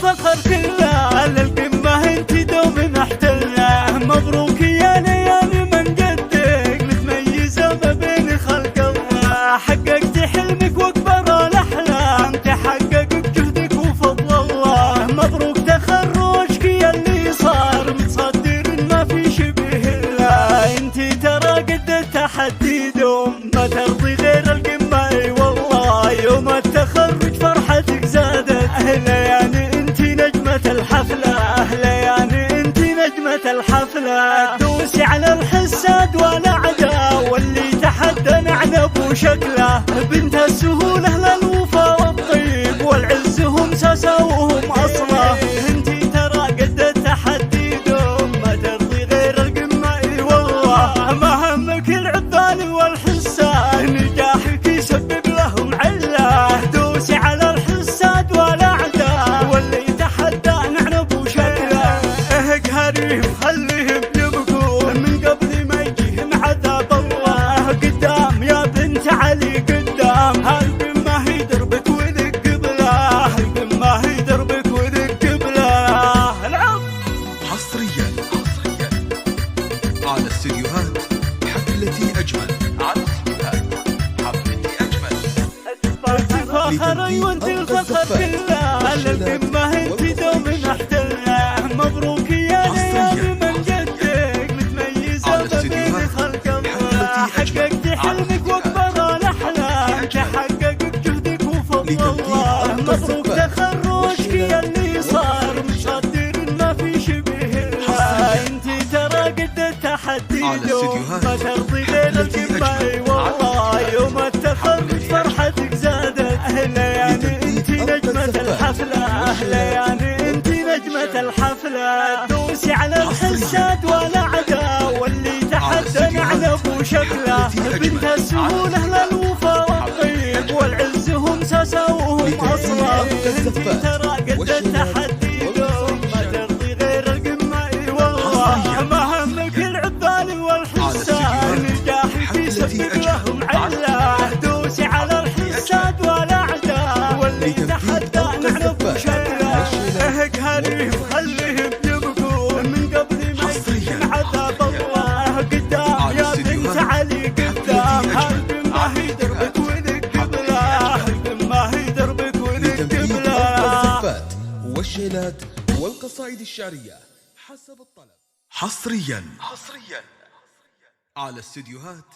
الفخر كله للقمة انت دوم محتله. مبروك يا ليالي من قدك متميزة ما بين خلق الله. حققت حلمك واكبر الاحلام تحقق بجهدك وفضل الله. مبروك تخرجك يا اللي صار متصدر ما في شبه له. انت ترى قد التحدي دوم ما ترضي غير القمة اي والله. يوم التخرج فرحتك زادت ليالي انت نجمة الحفلة. ليالي انت نجمة الحفلة. دوسي على الحساد والاعداء واللي تحدى نعنب وشكله. بنت السهولة للوفا والطيب والعز هم ساسة وهم اصله. انت ترى قد التحدي دوم ما ترضي غير القمة اي والله. ما همك العبان والحساد نجاحك يسبب لهم عله. دوسي على الحساد والاعداء واللي تحدى نعنب وشكله. اقهريهم خليهم يبكون من قبل ما يجيهم عذاب الله. قدام يا بنت علي قدام هالقمة هي دربك وذك قبله. القمة هي دربك وذك قبله. العب حصريا على استديوهات حفلتي أجمل. على استديوهات حفلتي أجمل. فخري وانت الفخر كله للقمة انت دوم محتله. مبروك يا ليالي من قدك متميزة ما بين خلق الله. حققت حلمك واكبر الاحلام تحقق بجهدك وفضل الله. مبروك تخرجك يا اللي صار متصدر ما في شبه له. انت ترى قد التحدي دوم ما ترضي غير القمة اي والله. يوم التخرج فرحتك زادت ليالي انت نجمة الحفلة. ليالي انت نجمة الحفلة. دوسي على الحساد والاعداء واللي تحدى نعنب وشكله. بنت السهولة للوفا والطيب والعز هم ساسة وهم اصله. انت ترى قد التحدي دوم ما ترضي غير القمة اي والله. ما همك العبان والحساد نجاحك يسبب لهم عله. دوسي على الحساد والاعداء واللي تحدى نعنب وشكله. اقهريهم خليهم يبكون من قبل ما يجيهم عذاب الله. قدام يا بنت علي قدام هالقمة هي دربك وذك قبله. القمة هي دربك وذك قبله. والشيلات والقصائد الشعرية حسب الطلب. حصريا على استديوهات